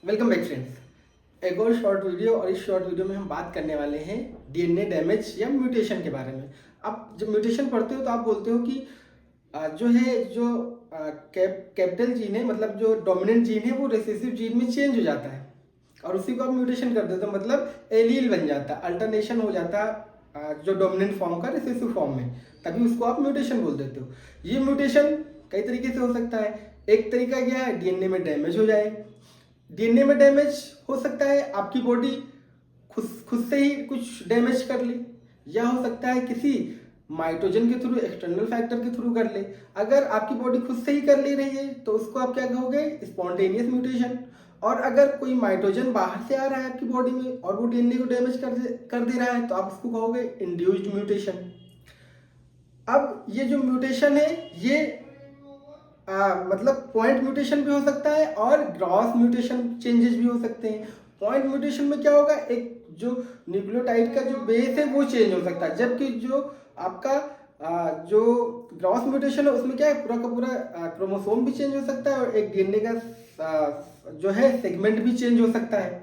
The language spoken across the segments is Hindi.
Welcome back friends. एक और शॉर्ट वीडियो, और इस शॉर्ट वीडियो में हम बात करने वाले हैं डीएनए डैमेज या म्यूटेशन के बारे में। आप जब म्यूटेशन पढ़ते हो तो आप बोलते हो कि जो कैपिटल जीन है, मतलब जो डोमिनेंट जीन है वो रिसेसिव जीन में चेंज हो जाता है और उसी को आप म्यूटेशन कर देते हो, मतलब एलील बन जाता है, अल्टरनेशन हो जाता है जो डोमिनेंट फॉर्म का रिसेसिव फॉर्म में, तभी उसको आप म्यूटेशन बोल देते हो। ये म्यूटेशन कई तरीके से हो सकता है। एक तरीका क्या है, डीएनए में डैमेज हो जाए। डीएनए में डैमेज हो सकता है आपकी बॉडी खुद से ही कुछ डैमेज कर ले, या हो सकता है किसी माइटोजन के थ्रू, एक्सटर्नल फैक्टर के थ्रू कर ले। अगर आपकी बॉडी खुद से ही कर ले रही है तो उसको आप क्या कहोगे, स्पॉन्टेनियस म्यूटेशन। और अगर कोई माइटोजन बाहर से आ रहा है आपकी बॉडी में और वो डीएनए को डैमेज कर दे रहा है तो आप उसको कहोगे इंड्यूस्ड म्यूटेशन। अब ये जो म्यूटेशन है ये मतलब पॉइंट म्यूटेशन भी हो सकता है और ग्रॉस म्यूटेशन चेंजेस भी हो सकते हैं। पॉइंट म्यूटेशन में क्या होगा, एक जो न्यूक्लियोटाइड का जो बेस है वो चेंज हो सकता है, जबकि जो आपका जो ग्रॉस म्यूटेशन है उसमें क्या है, पूरा का पूरा क्रोमोसोम भी चेंज हो सकता है और एक डीएनए का जो है सेगमेंट भी चेंज हो सकता है।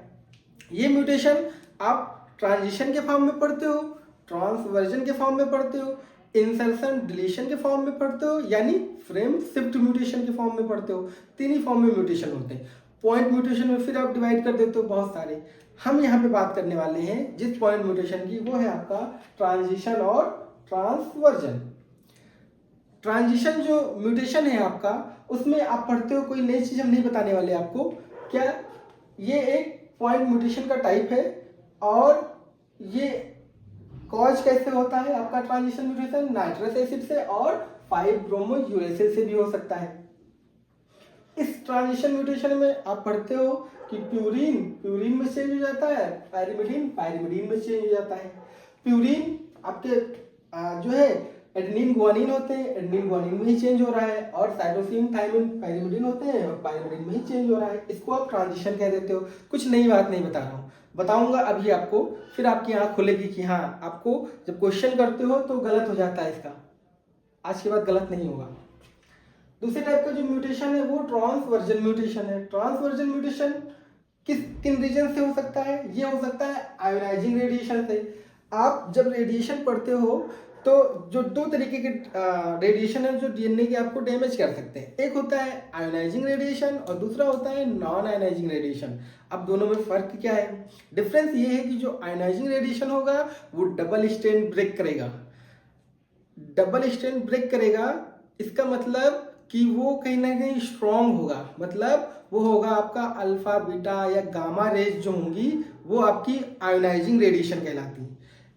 ये म्यूटेशन आप ट्रांजिशन के फॉर्म में पढ़ते हो, ट्रांसवर्जन के फॉर्म में पढ़ते हो, इंसर्शन डिलीशन के फॉर्म में पढ़ते हो, यानी फ्रेम शिफ्ट म्यूटेशन के फॉर्म में पढ़ते हो। तीन ही फॉर्म में म्यूटेशन होते हैं। पॉइंट म्यूटेशन में फिर आप डिवाइड कर देते हो बहुत सारे। हम यहाँ पे बात करने वाले हैं जिस पॉइंट म्यूटेशन की, वो है आपका ट्रांजिशन और ट्रांसवर्जन। ट्रांजिशन जो म्यूटेशन है आपका, उसमें आप पढ़ते हो, कोई नई चीज हम नहीं बताने वाले आपको। क्या ये एक पॉइंट म्यूटेशन का टाइप है और ये कॉज कैसे होता है आपका ट्रांजिशन म्यूटेशन, नाइट्रस एसिड से और 5 ब्रोमो यूरेसिल से भी हो सकता है। इस ट्रांजिशन म्यूटेशन में आप पढ़ते हो कि प्यूरिन में चेंज हो जाता है, पायरिमिडीन में चेंज हो जाता है। प्यूरिन आपके जो है एडेनिन गुआनिन होते हैं, एडेनिन गुआनिन में ही चेंज हो रहा है, और साइटोसिन थायमिन पायरिमिडीन होते हैं और पायरिमिडीन में ही चेंज हो रहा है। इसको आप ट्रांजिशन कह देते हो। कुछ नई बात नहीं बता रहा हूँ, बताऊंगा अभी आपको, फिर आपकी आंख खुलेगी कि हाँ, आपको जब क्वेश्चन करते हो तो गलत हो जाता है इसका, आज के बाद गलत नहीं होगा। दूसरे टाइप का जो म्यूटेशन है वो ट्रांसवर्जन म्यूटेशन है। ट्रांसवर्जन म्यूटेशन किन रीजन से हो सकता है, ये हो सकता है आयोनाइजिंग रेडिएशन से। आप जब रेडिएशन पढ़ते हो तो जो दो तरीके के रेडिएशन है जो डीएनए के आपको डैमेज कर सकते हैं, एक होता है आयोनाइजिंग रेडिएशन और दूसरा होता है नॉन आयोनाइजिंग रेडिएशन। अब दोनों में फर्क क्या है, डिफरेंस ये है कि जो आयोनाइजिंग रेडिएशन होगा वो डबल स्ट्रैंड ब्रेक करेगा। डबल स्ट्रैंड ब्रेक करेगा इसका मतलब कि वो कहीं ना कहीं स्ट्रॉन्ग होगा, मतलब वो होगा आपका अल्फा बीटा या गामा रेज जो होंगी वो आपकी आयोनाइजिंग रेडिएशन कहलाती है।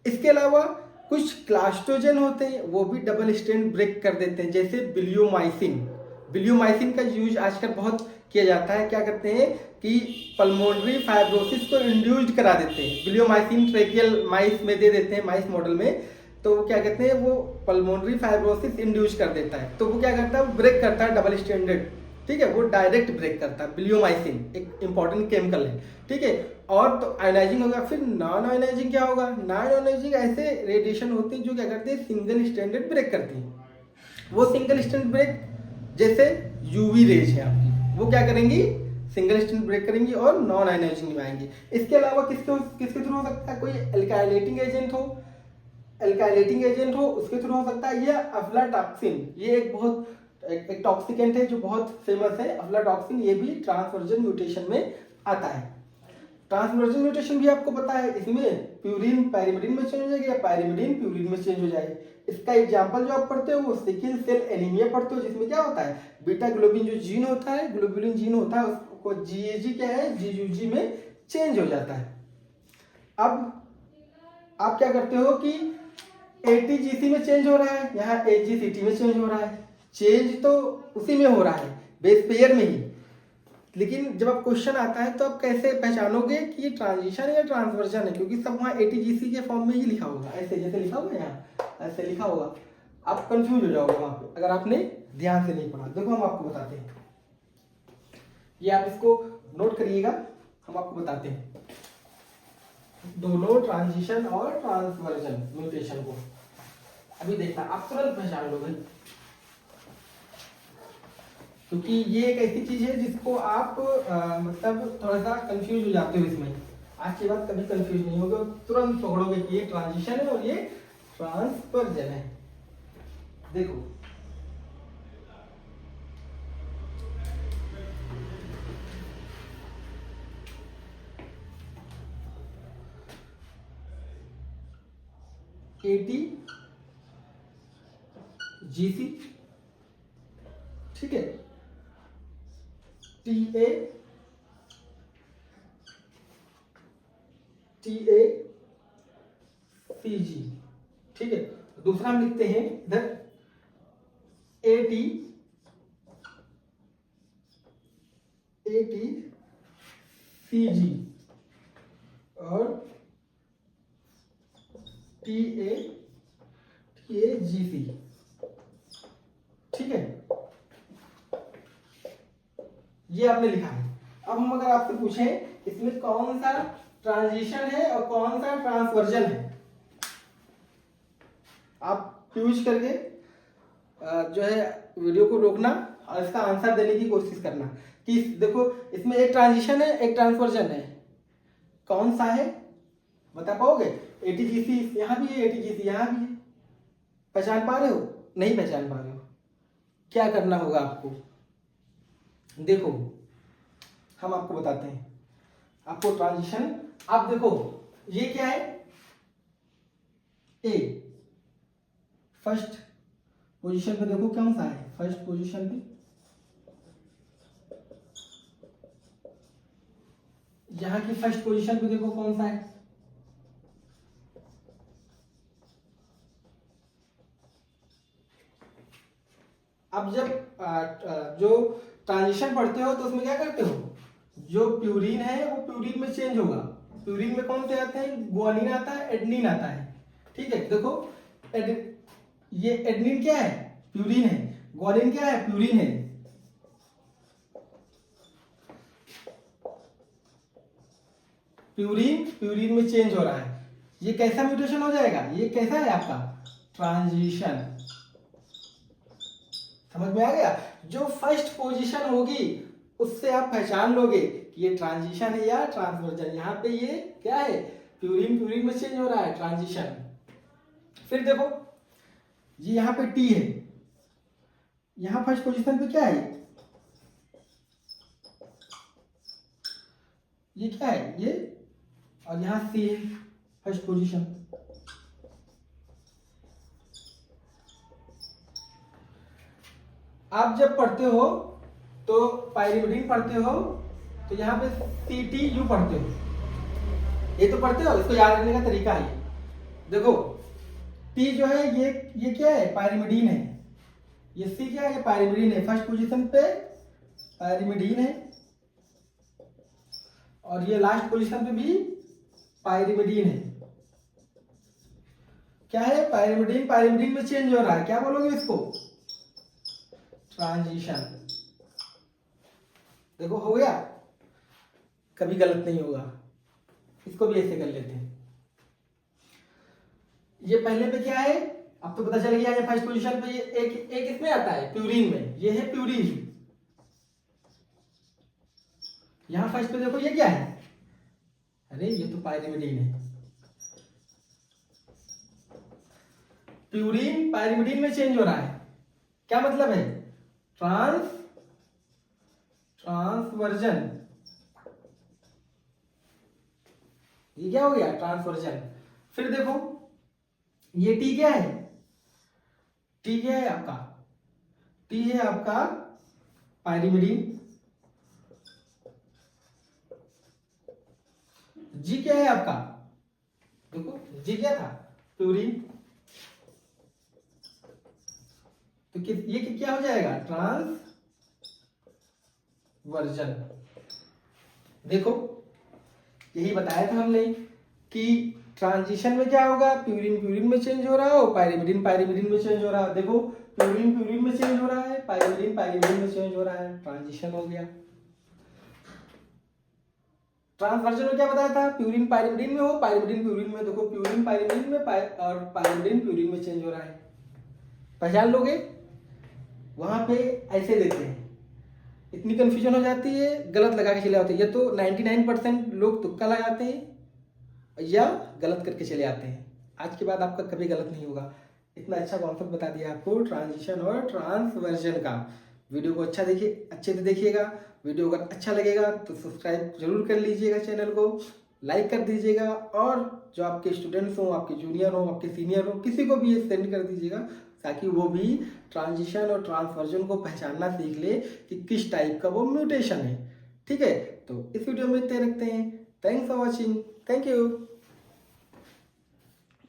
इसके अलावा कुछ क्लास्टोजन होते हैं वो भी डबल स्ट्रैंड ब्रेक कर देते हैं, जैसे बिलियोमाइसिन का यूज आजकल बहुत किया जाता है। क्या करते हैं कि पल्मोनरी फाइब्रोसिस को इंड्यूस्ड करा देते हैं, बिलियोमाइसिन ट्रेकियल माइस में दे देते हैं, माइस मॉडल में। तो वो क्या कहते हैं, वो पल्मोनरी फाइब्रोसिस इंड्यूस कर देता है, तो वो क्या करता है, वो ब्रेक करता है डबल स्ट्रैंडेड, ठीक है, वो डायरेक्ट ब्रेक करता है। बिलियोमाइसिन एक इंपॉर्टेंट केमिकल है, ठीक है। और तो आयोनाइजिंग होगा। फिर नॉन आयोनाइजिंग क्या होगा, नॉन आयोनाइजिंग ऐसे रेडिएशन होते हैं जो क्या करते हैं, सिंगल स्ट्रैंडेड ब्रेक करती हैं। वो सिंगल स्ट्रैंड ब्रेक जैसे यूवी रेज है आपकी, वो क्या करेंगी, सिंगल स्ट्रैंड ब्रेक करेंगी और नॉन आयोनाइजिंग में आएंगी। इसके अलावा किसके थ्रू हो सकता है, कोई एल्काइलेटिंग एजेंट हो उसके थ्रू हो सकता है, या अफ्लाटॉक्सिन, ये एक बहुत एक टॉक्सिकेंट है जो बहुत फेमस है, अफ्लाटॉक्सिन, ये भी ट्रांसवर्जन म्यूटेशन में आता है। ट्रांसवर्जन म्यूटेशन भी आपको पता है, इसमें प्यूरिन पायरिमिडीन में चेंज हो जाएगा या पायरिमिडीन प्यूरिन में चेंज हो जाए। इसका एग्जांपल जो आप पढ़ते हो वो सिकल सेल एनीमिया पढ़ते हो, जिसमें क्या होता है, बीटा ग्लोबिन जो जीन होता है, ग्लोबुलिन जीन होता है, उसको जीएजी क्या है, जीयूजी में चेंज हो जाता है। अब आप क्या करते हो कि एटीजीसी में चेंज हो रहा है, यहाँ एजीसीटी में चेंज हो रहा है। चेंज तो उसी में हो रहा है, बेस पेयर में ही, लेकिन जब आप क्वेश्चन आता है तो आप कैसे पहचानोगे कि ये ट्रांजिशन या ट्रांसवर्जन है, क्योंकि सब वहाँ एटीजीसी के फॉर्म में ही लिखा होगा, ऐसे जैसे लिखा होगा यहाँ, ऐसे लिखा होगा, आप कंफ्यूज हो जाओगे वहाँ पे अगर आपने ध्यान से नहीं पढ़ा। देखो हम आपको बताते हैं, ये आप इसको नोट करिएगा, हम आपको बताते हैं दोनों ट्रांजिशन और ट्रांसवर्जन म्यूटेशन को। अभी देखना, आप तुरंत पहचान लोगे। क्योंकि ये एक ऐसी चीज है जिसको आप मतलब थोड़ा सा कंफ्यूज हो जाते हो इसमें। आज के बाद कभी कंफ्यूज नहीं होगा, तुरंत पकड़ोगे कि ये ट्रांजिशन है और ये ट्रांसवर्जन है। देखो एटी जीसी, ठीक है, टी ए सी जी, ठीक है। दूसरा हम लिखते हैं इधर ए टी सी जी और टी ए जी सी, ठीक है। ये आपने लिखा है। अब हम अगर आपसे पूछें इसमें कौन सा ट्रांजिशन है और कौन सा ट्रांसवर्जन है, आप यूज करके जो है वीडियो को रोकना और इसका आंसर देने की कोशिश करना कि देखो इसमें एक ट्रांजिशन है एक ट्रांसवर्जन है, कौन सा है बता पाओगे? एटीजीसी यहाँ भी है, एटीजीसी यहाँ भी है, पहचान पा रहे हो? नहीं पहचान पा रहे हो, क्या करना होगा आपको? देखो हम आपको बताते हैं, आपको ट्रांजिशन, आप देखो ये क्या है, ए फर्स्ट पोजीशन पे देखो कौन सा है, फर्स्ट पोजीशन पे यहां की फर्स्ट पोजीशन पे देखो कौन सा है, अब जब जो ट्रांजिशन पढ़ते हो तो उसमें क्या करते हो, जो प्यूरिन है वो प्यूरिन में चेंज होगा। प्यूरिन में कौन से आते हैं, ग्वानिन आता है, एडेनिन आता है, ठीक है। देखो ये एडेनिन क्या है, प्यूरिन है, ग्वानिन क्या है, प्यूरिन है। प्यूरिन में चेंज हो रहा है, ये कैसा म्यूटेशन हो जाएगा, ये कैसा है आपका ट्रांजिशन, समझ में आ गया? जो फर्स्ट पोजीशन होगी उससे आप पहचान लोगे कि ये ट्रांजिशन है या ट्रांसवर्जन। यहाँ पे ये क्या है, प्यूरिन में चेंज हो रहा है, ट्रांजिशन। फिर देखो ये यहाँ पे टी है, यहाँ फर्स्ट पोजीशन पे क्या है, ये क्या है ये, और यहाँ सी है फर्स्ट पोजीशन। आप जब पढ़ते हो तो पाइरिमिडीन पढ़ते हो तो यहाँ पे CTU पढ़ते हो, ये तो पढ़ते हो, इसको याद रखने का तरीका है। देखो T जो है ये क्या है, पाइरिमिडीन है, ये C क्या है, ये पाइरिमिडीन है, फर्स्ट पोजीशन पे पाइरिमिडीन है और ये लास्ट पोजीशन पे भी पाइरिमिडीन है। क्या है, पाइरिमिडीन में चेंज हो रहा है, क्या बोलोगे इसको, ट्रांजिशन। देखो हो गया, कभी गलत नहीं होगा, इसको भी ऐसे कर लेते हैं। ये पहले पे क्या है, अब तो पता चल गया, ये फर्स्ट पोजीशन पे ये एक इसमें आता है प्यूरिन में, ये है प्यूरिन। यहां फर्स्ट पे देखो ये क्या है, अरे ये तो पाइरिमिडीन है। प्यूरिन पाइरिमिडीन में चेंज हो रहा है, क्या मतलब है, ट्रांसवर्जन। ये क्या हो गया, ट्रांसवर्जन। फिर देखो ये टी क्या है, टी क्या है आपका, टी है आपका पाइरिमिडीन। जी क्या है आपका, देखो जी क्या था, प्यूरिन। तो ये क्या हो जाएगा, ट्रांसवर्जन। देखो यही बताया था हमने कि ट्रांजिशन में क्या होगा, प्यूरिन में चेंज हो रहा है और पाइरिमिडीन में चेंज हो रहा है। देखो प्यूरिन में चेंज हो रहा है, पाइरिमिडीन में चेंज हो रहा है, ट्रांजिशन हो गया। ट्रांसवर्जन में क्या बताया था, प्यूरिन पाइरिमिडीन में हो, पाइरिमिडीन प्यूरिन में। देखो प्यूरिन पाइरिमिडीन में और पाइरिमिडीन प्यूरिन में चेंज हो रहा है, पहचान लोगे। वहां पे ऐसे देते हैं, इतनी कन्फ्यूजन हो जाती है, गलत लगा के चले आते हैं। ये तो 99% लोग तुक्का लगाते हैं या गलत करके चले आते हैं। आज के बाद आपका कभी गलत नहीं होगा। इतना अच्छा कॉन्सेप्ट बता दिया आपको ट्रांजिशन और ट्रांसवर्जन का। वीडियो को अच्छे से देखिएगा। वीडियो अगर अच्छा लगेगा तो सब्सक्राइब जरूर कर लीजिएगा चैनल को, लाइक कर दीजिएगा, और जो आपके स्टूडेंट्स हों, आपके जूनियर हों, आपके सीनियर हों, किसी को भी ये सेंड कर दीजिएगा ताकि वो भी ट्रांजिशन और ट्रांसवर्जन को पहचानना सीख ले कि किस टाइप का वो म्यूटेशन है। ठीक है, तो इस वीडियो में इतने रखते हैं। Thanks for watching. Thank you.